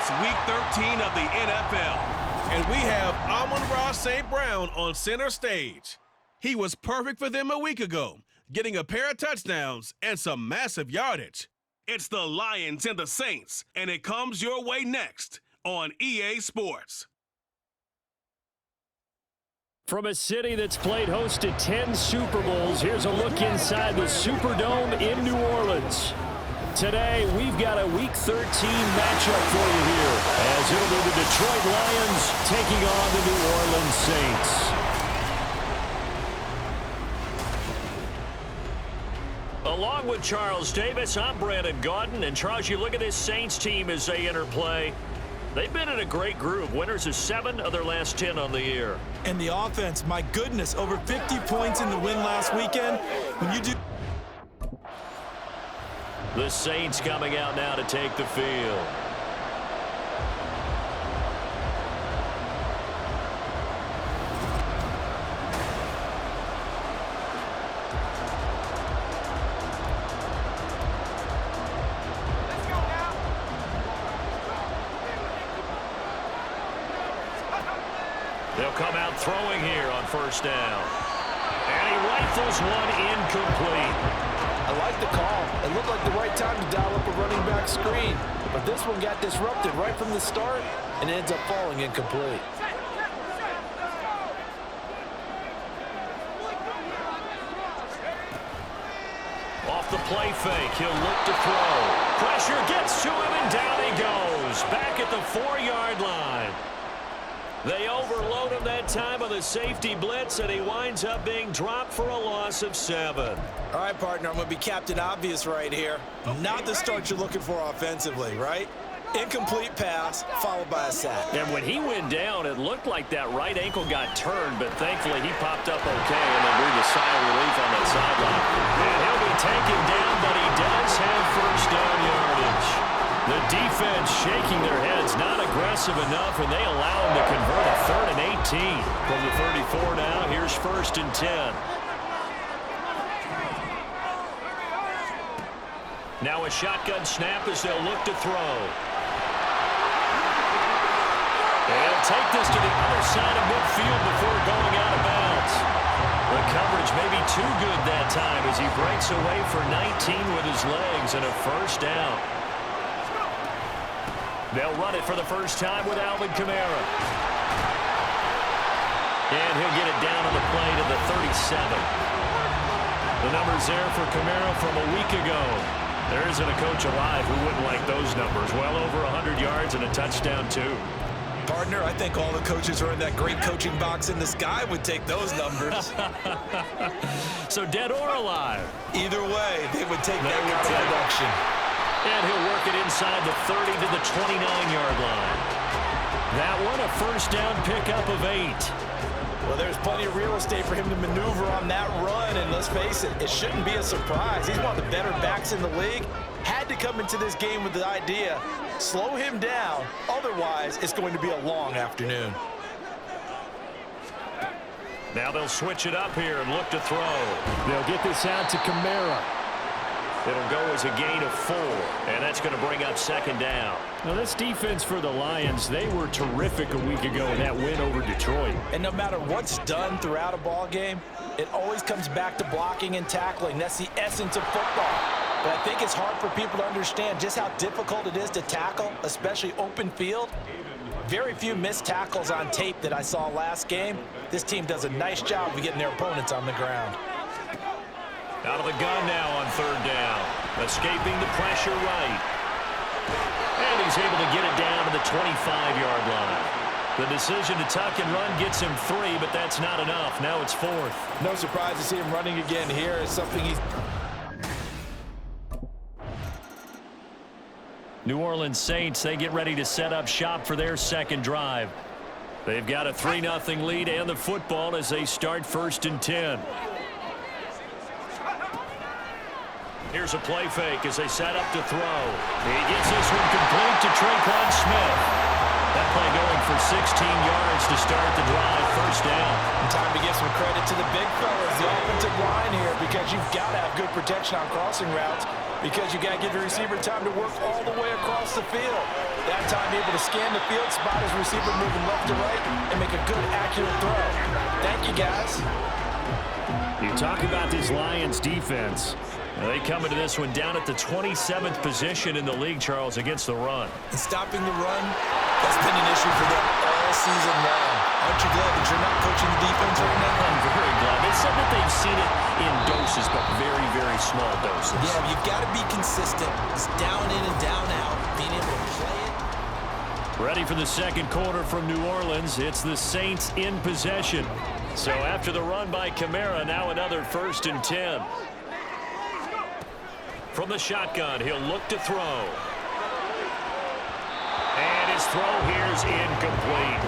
It's Week 13 of the NFL, and we have Amon-Ra St. Brown on center stage. He was perfect for them a week ago, getting a pair of touchdowns and some massive yardage. It's the Lions and the Saints, and it comes your way next on EA Sports. From a city that's played host to 10 Super Bowls, here's a look inside the Superdome in New Orleans. Today, we've got a Week 13 matchup for you here, as it'll be the Detroit Lions taking on the New Orleans Saints. Along with Charles Davis, I'm Brandon Gaudin, and Charles, you look at this Saints team as they enter play. They've been in a great group. Winners of 7 of their last 10 on the year. And the offense, my goodness, over 50 points in the win last weekend. When you do... The Saints coming out now to take the field. They'll come out throwing here on first down. And he rifles one incomplete. I like the call. It looked like the right time to dial up a running back screen. But this one got disrupted right from the start and ends up falling incomplete. Off the play fake, he'll look to throw. Pressure gets to him and down he goes. Back at the 4-yard line. They overload him that time with a safety blitz, and he winds up being dropped for a loss of 7. All right, partner, I'm going to be Captain Obvious right here. Not the start you're looking for offensively, right? Incomplete pass, followed by a sack. And when he went down, it looked like that right ankle got turned, but thankfully he popped up okay, and they breathed a sigh of relief on that sideline. And he'll be taken down, but he does have first down yardage. The defense shaking their heads, not aggressive enough, and they allow him to convert a 3rd and 18. From the 34 now, here's 1st and 10. Now a shotgun snap as they'll look to throw. They'll take this to the other side of midfield before going out of bounds. The coverage may be too good that time as he breaks away for 19 with his legs and a first down. They'll run it for the first time with Alvin Kamara. And he'll get it down on the play to the 37. The numbers there for Kamara from a week ago. There isn't a coach alive who wouldn't like those numbers. Well over 100 yards and a touchdown, too. Partner, I think all the coaches are in that great coaching box in the sky would take those numbers. So dead or alive? Either way, they would take that kind of production. And he'll work it inside the 30 to the 29-yard line. That one, a first down pickup of 8. Well, there's plenty of real estate for him to maneuver on that run, and let's face it, it shouldn't be a surprise. He's one of the better backs in the league. Had to come into this game with the idea, slow him down, otherwise it's going to be a long afternoon. Now they'll switch it up here and look to throw. They'll get this out to Kamara. It'll go as a gain of 4, and that's going to bring up 2nd down. Now, this defense for the Lions, they were terrific a week ago in that win over Detroit. And no matter what's done throughout a ball game, it always comes back to blocking and tackling. That's the essence of football. But I think it's hard for people to understand just how difficult it is to tackle, especially open field. Very few missed tackles on tape that I saw last game. This team does a nice job of getting their opponents on the ground. Out of the gun now on 3rd down. Escaping the pressure right. And he's able to get it down to the 25-yard line. The decision to tuck and run gets him 3, but that's not enough. Now it's 4th. No surprise to see him running again here. It's something he's... New Orleans Saints, they get ready to set up shop for their 2nd drive. They've got a 3-0 lead and the football as they start 1st and 10. Here's a play fake as they set up to throw. He gets this one complete to Traquan Smith. That play going for 16 yards to start the drive, 1st down. Time to give some credit to the big fellas, the offensive line here, because you've got to have good protection on crossing routes because you got to give your receiver time to work all the way across the field. That time able to scan the field, spot his receiver moving left to right, and make a good, accurate throw. Thank you, guys. You talk about this Lions defense. They come into this one down at the 27th position in the league, Charles, against the run. And stopping the run, that's been an issue for them all season long. Aren't you glad that you're not coaching the defense right now? I'm very glad. They said that they've seen it in doses, but very, very small doses. Yeah, you've got to be consistent. It's down in and down out, being able to play it. Ready for the second quarter from New Orleans. It's the Saints in possession. So after the run by Kamara, now another 1st and 10. From the shotgun, he'll look to throw. And his throw here's incomplete.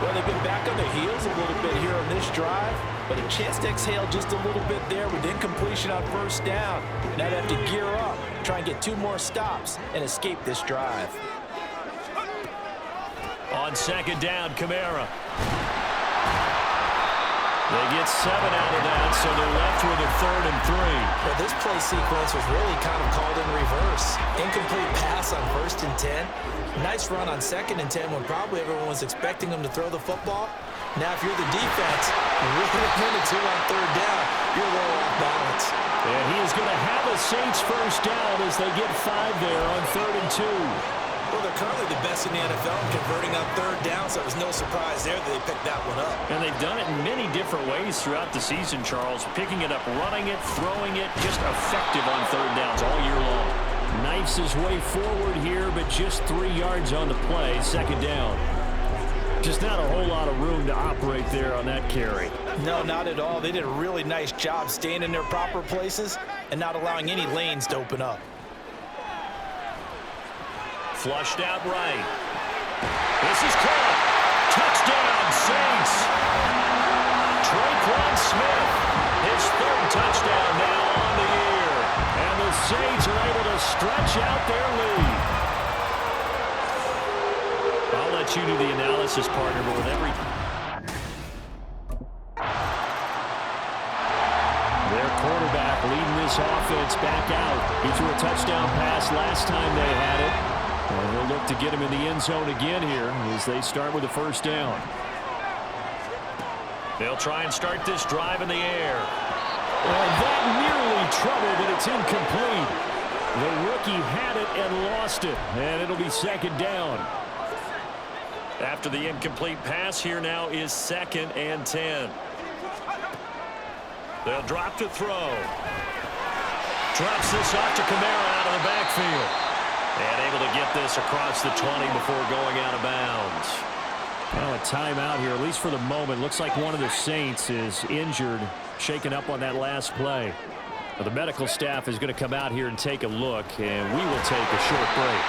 Well, they've been back on their heels a little bit here on this drive, but a chance to exhale just a little bit there with incompletion on 1st down. Now they have to gear up, try and get 2 more stops, and escape this drive. On 2nd down, Kamara. They get 7 out of that, so they're left with a 3rd and 3. Well, this play sequence was really kind of called in reverse. Incomplete pass on 1st and 10. Nice run on 2nd and 10 when probably everyone was expecting them to throw the football. Now, if you're the defense, with a minute 2 on 3rd down, you're a little off balance. And he is going to have a Saints 1st down as they get 5 there on 3rd and 2. Well, they're currently the best in the NFL in converting on 3rd down, so it was no surprise there that they picked that one up. And they've done it in many different ways throughout the season, Charles. Picking it up, running it, throwing it, just effective on 3rd downs all year long. Knifes his way forward here, but just 3 yards on the play, 2nd down. Just not a whole lot of room to operate there on that carry. No, not at all. They did a really nice job staying in their proper places and not allowing any lanes to open up. Flushed out right. This is caught. Touchdown, Saints. Traquan Smith, his 3rd touchdown now on the year. And the Saints are able to stretch out their lead. I'll let you do the analysis, partner, but with every... Their quarterback leading this offense back out. He threw a touchdown pass last time they had it. And he'll look to get him in the end zone again here as they start with a 1st down. They'll try and start this drive in the air. And that nearly trouble, but it's incomplete. The rookie had it and lost it, and it'll be 2nd down. After the incomplete pass, here now is 2nd and 10. They'll drop to throw. Drops this off to Kamara out of the backfield. And able to get this across the 20 before going out of bounds. Well, a timeout here, at least for the moment. Looks like one of the Saints is injured, shaken up on that last play. Well, the medical staff is going to come out here and take a look, and we will take a short break.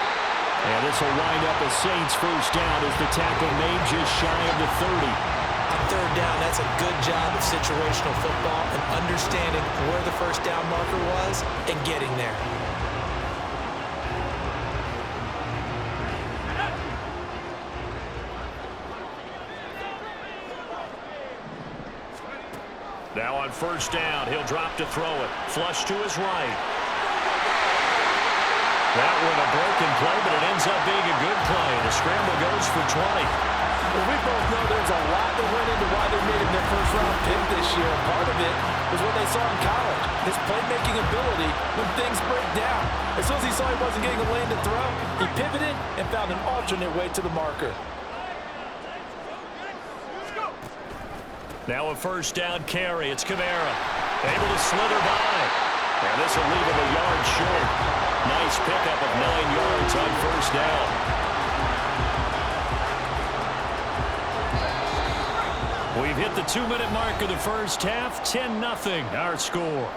And this will wind up a Saints 1st down as the tackle made just shy of the 30. On 3rd down, that's a good job of situational football and understanding where the 1st down marker was and getting there. Now on 1st down, he'll drop to throw it. Flush to his right. That one a broken play, but it ends up being a good play. The scramble goes for 20. Well, we both know there's a lot that went into why they made him their 1st-round pick this year. Part of it was what they saw in college, his playmaking ability when things break down. As soon as he saw he wasn't getting a lane to throw, he pivoted and found an alternate way to the marker. Now a 1st down carry. It's Kamara. Able to slither by. And this will leave him a yard short. Nice pickup of 9 yards on 1st down. We've hit the 2-minute mark of the 1st half. 10-0 our score.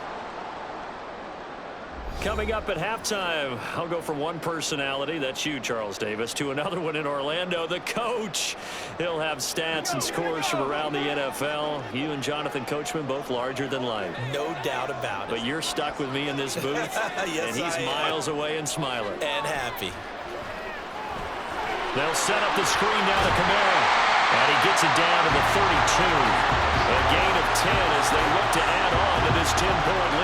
Coming up at halftime, I'll go from one personality, that's you, Charles Davis, to another one in Orlando, the coach. He'll have stats and scores from around the NFL. You and Jonathan Coachman, both larger than life. No doubt about it. But you're stuck with me in this booth, yes, and he's miles away and smiling. And happy. They'll set up the screen down to Kamara, and he gets it down to the 32. A gain of 10 as they look to add on to this 10-point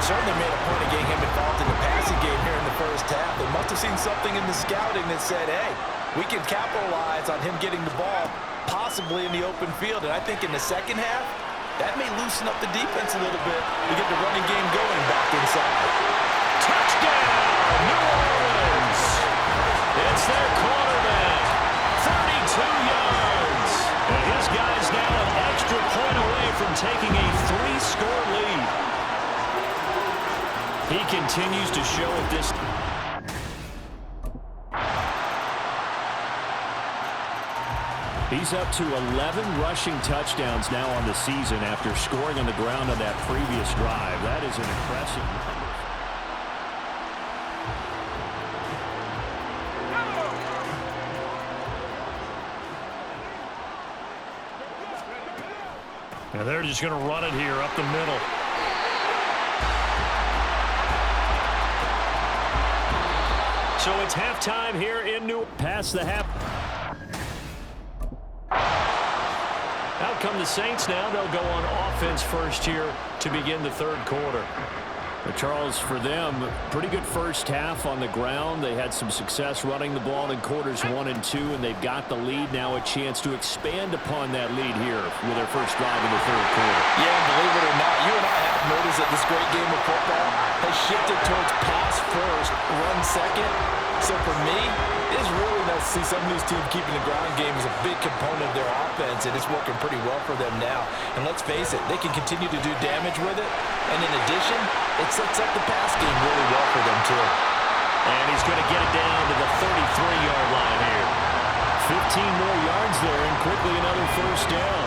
certainly made a point of getting him involved in the passing game here in the first half. They must have seen something in the scouting that said, hey, we can capitalize on him getting the ball, possibly in the open field. And I think in the second half, that may loosen up the defense a little bit to get the running game going back inside. Touchdown, New Orleans! It's their quarterback, 32 yards. And his guy's now an extra point away from taking a 3-score lead. He continues to show at this. He's up to 11 rushing touchdowns now on the season after scoring on the ground on that previous drive. That is an impressive number. And they're just going to run it here up the middle. So it's halftime here in New Orleans. Past the half. Out come the Saints now. They'll go on offense first here to begin the third quarter. Charles, for them, pretty good first half on the ground. They had some success running the ball in quarters 1 and 2, and they've got the lead now, a chance to expand upon that lead here with their first drive in the third quarter. Yeah, believe it or not, you and I have noticed that this great game of football has shifted towards pass first, run second. So for me, it's really nice to see some of these teams keeping the ground game as a big component of their offense, and it's working pretty well for them now. And let's face it, they can continue to do damage with it. And in addition, it sets up the pass game really well for them too. And he's going to get it down to the 33-yard line here. 15 more yards there, and quickly another first down.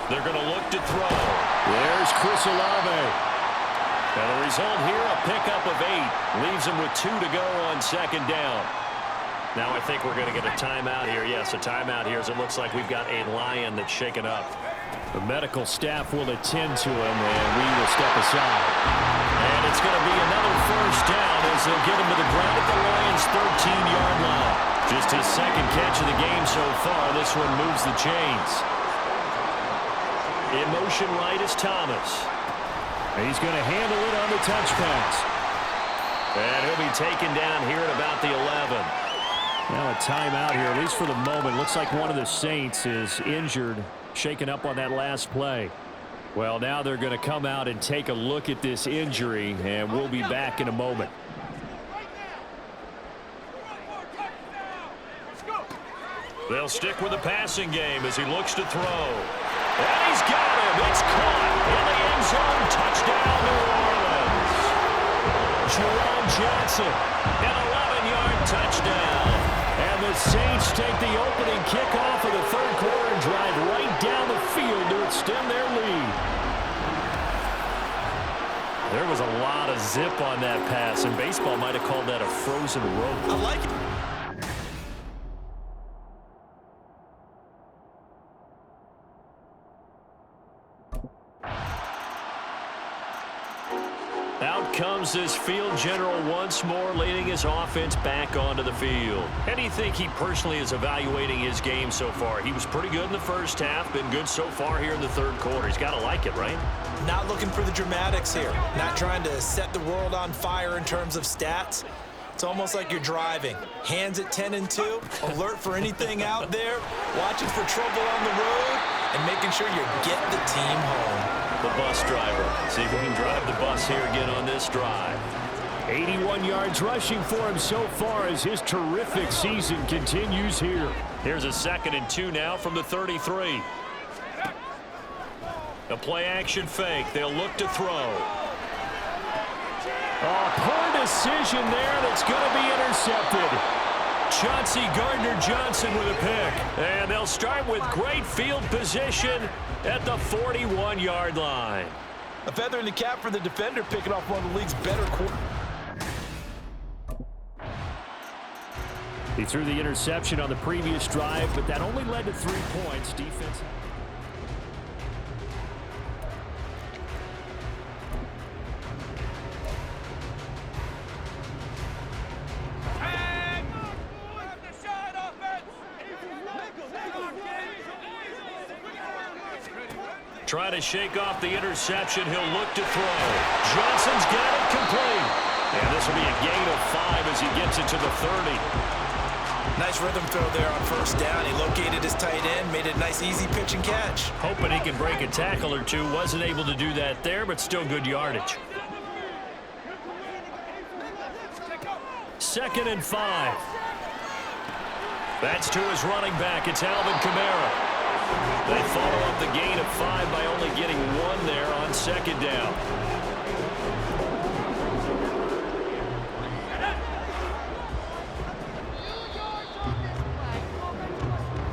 They're going to look to throw. There's Chris Olave. And the result here, a pickup of 8. Leaves him with 2 to go on second down. Now I think we're going to get a timeout here. Yes, a timeout here as it looks like we've got a lion that's shaken up. The medical staff will attend to him, and we will step aside. And it's going to be another first down as they'll get him to the ground at the Lions' 13-yard line. Just his second catch of the game so far. This one moves the chains. In motion right is Thomas. He's going to handle it on the touch pass. And he'll be taken down here at about the 11. Now a timeout here, at least for the moment. Looks like one of the Saints is injured, shaken up on that last play. Well, now they're going to come out and take a look at this injury, and we'll be back in a moment. They'll stick with the passing game as he looks to throw. And he's got him. It's caught in the end zone. Touchdown, New Orleans. Jerome Johnson, an 11-yard touchdown. And the Saints take the opening kickoff of the third quarter and drive right down the field to extend their lead. There was a lot of zip on that pass, and baseball might have called that a frozen rope. I like it. Out comes this field general once more, leading his offense back onto the field. How do you think he personally is evaluating his game so far? He was pretty good in the first half, been good so far here in the third quarter. He's got to like it, right? Not looking for the dramatics here. Not trying to set the world on fire in terms of stats. It's almost like you're driving. Hands at 10 and 2, alert for anything out there, watching for trouble on the road, and making sure you get the team home. The bus driver. See if we can drive the bus here again on this drive. 81 yards rushing for him so far as his terrific season continues here. Here's a 2nd and 2 now from the 33. A play action fake. They'll look to throw. Oh, poor decision there that's going to be intercepted. Chauncey Gardner-Johnson with a pick. And they'll start with great field position at the 41-yard line. A feather in the cap for the defender, picking off one of the league's better quarterbacks. He threw the interception on the previous drive, but that only led to 3 points. Defense. Try to shake off the interception. He'll look to throw. Johnson's got it complete. And this will be a gain of 5 as he gets it to the 30. Nice rhythm throw there on first down. He located his tight end, made it a nice easy pitch and catch. Hoping he can break a tackle or two. Wasn't able to do that there, but still good yardage. 2nd and 5. That's to his running back. It's Alvin Kamara. They follow up the gain of 5 by only getting 1 there on 2nd down.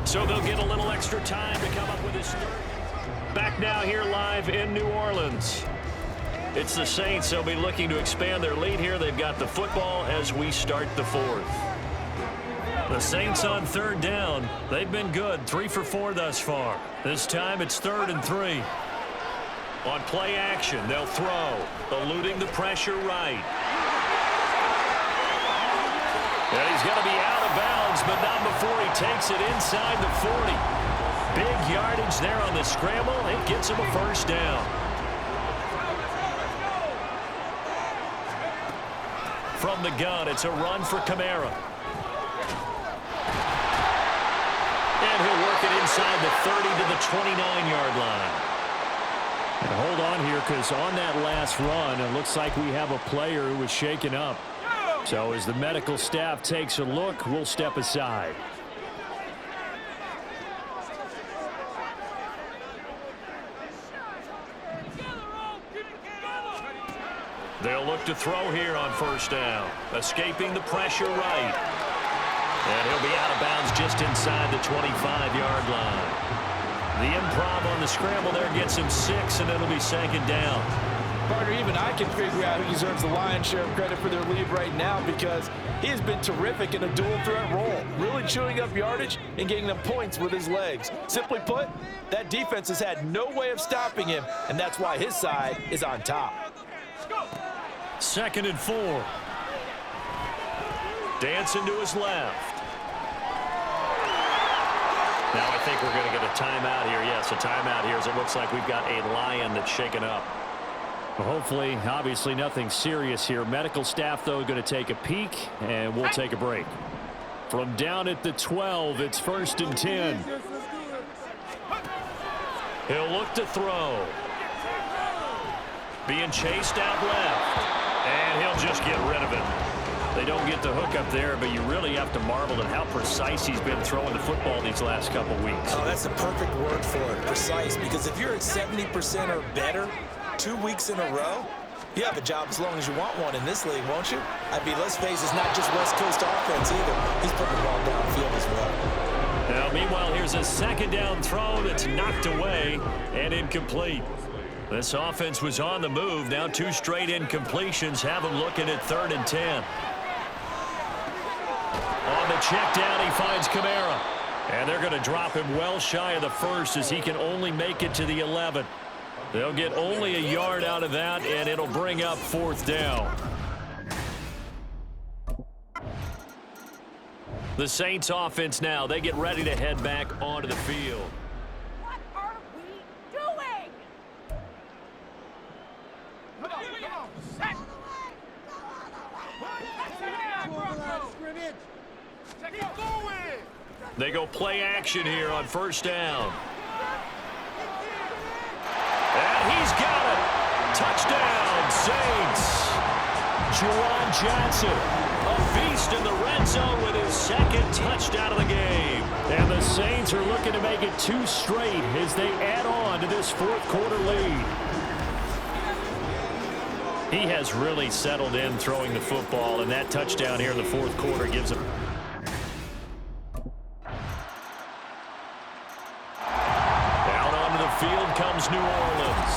So they'll get a little extra time to come up with his third. Back now here live in New Orleans. It's the Saints. They'll be looking to expand their lead here. They've got the football as we start the 4th. The Saints on 3rd down. They've been good. 3 for 4 thus far. This time it's 3rd and 3. On play action, they'll throw. Eluding the pressure right. And he's going to be out of bounds, but not before he takes it inside the 40. Big yardage there on the scramble. It gets him a first down. From the gun, it's a run for Kamara. And he'll work it inside the 30 to the 29-yard line. And hold on here, because on that last run, it looks like we have a player who was shaken up. So as the medical staff takes a look, we'll step aside. They'll look to throw here on first down. Escaping the pressure right. And he'll be out of bounds just inside the 25-yard line. The improv on the scramble there gets him 6, and it'll be 2nd down. Partner, even I can figure out who deserves the lion's share of credit for their lead right now, because he has been terrific in a dual threat role, really chewing up yardage and getting them points with his legs. Simply put, that defense has had no way of stopping him, and that's why his side is on top. 2nd and 4. Dancing to his left. Now I think we're going to get a timeout here. Yes, a timeout here as it looks like we've got a lion that's shaken up. Well, hopefully, obviously nothing serious here. Medical staff, though, going to take a peek, and we'll take a break. From down at the 12, it's 1st and 10. He'll look to throw. Being chased out left. And he'll just get rid of it. They don't get the hook up there, but you really have to marvel at how precise he's been throwing the football these last couple weeks. Oh, that's the perfect word for it, precise, because if you're at 70% or better 2 weeks in a row, you have a job as long as you want one in this league, won't you? I mean, let's face it, it's not just West Coast offense either. He's putting the ball downfield as well. Now, meanwhile, here's a 2nd down throw that's knocked away and incomplete. This offense was on the move. Now 2 straight incompletions have him looking at 3rd and 10. On the check down, he finds Kamara. And they're going to drop him well shy of the 1st as he can only make it to the 11. They'll get only a yard out of that, and it'll bring up 4th down. The Saints offense now, they get ready to head back onto the field. What are we doing? They go play action here on first down. And he's got it. Touchdown, Saints. Juwan Johnson, a beast in the red zone with his 2nd touchdown of the game. And the Saints are looking to make it 2 straight as they add on to this 4th quarter lead. He has really settled in throwing the football, and that touchdown here in the 4th quarter gives him. Down onto the field comes New Orleans.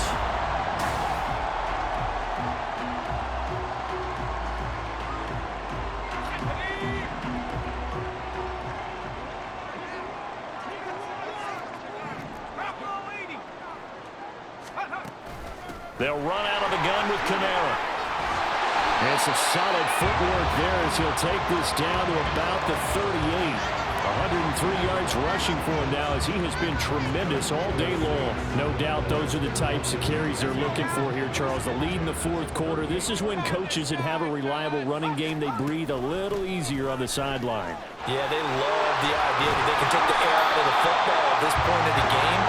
They'll run out of the gun with Kamara. And some solid footwork there as he'll take this down to about the 38. 103 yards rushing for him now as he has been tremendous all day long. No doubt those are the types of carries they're looking for here, Charles. The lead in the fourth quarter. This is when coaches that have a reliable running game, they breathe a little easier on the sideline. Yeah, they love the idea that they can take the air out of the football at this point of the game.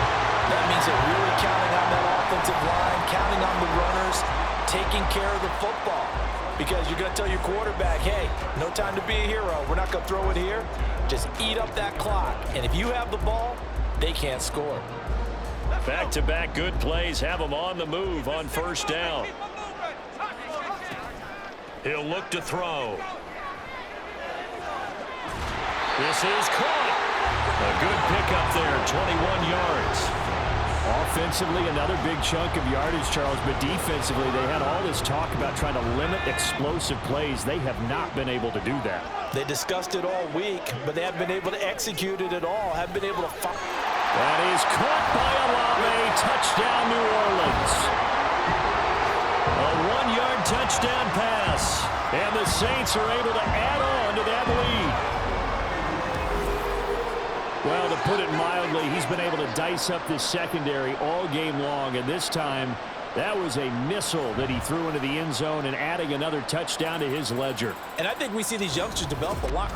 That means they're really counting on that offensive line, counting on the runners, taking care of the football. Because you're going to tell your quarterback, hey, no time to be a hero. We're not going to throw it here. Just eat up that clock. And if you have the ball, they can't score. Back-to-back good plays have them on the move on first down. He'll look to throw. This is caught. A good pickup there, 21 yards. Offensively, another big chunk of yardage, Charles, but defensively, they had all this talk about trying to limit explosive plays. They have not been able to do that. They discussed it all week, but they haven't been able to execute it at all, haven't been able to find. That is caught by Olave. Touchdown, New Orleans. A 1-yard touchdown pass, and the Saints are able to add on to that lead. Well, to put it mildly, he's been able to dice up this secondary all game long, and this time that was a missile that he threw into the end zone and adding another touchdown to his ledger. And I think we see these youngsters develop a lot.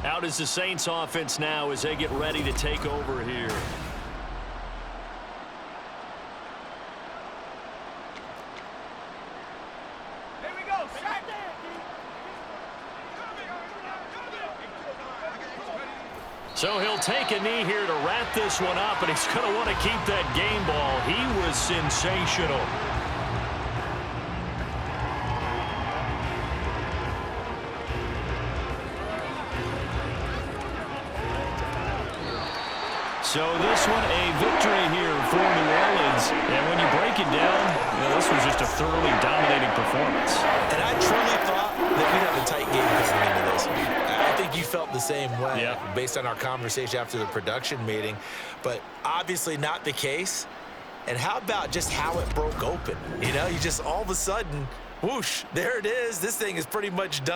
Out is the Saints offense now as they get ready to take over here. So he'll take a knee here to wrap this one up, and he's going to want to keep that game ball. He was sensational. So this one a victory here for New Orleans. And when you break it down, this was just a thoroughly dominating performance. And I truly thought that we'd have a tight game coming into this. I think you felt the same way based on our conversation after the production meeting, but obviously not the case. And how about just how it broke open? You know, you just all of a sudden, whoosh, there it is. This thing is pretty much done.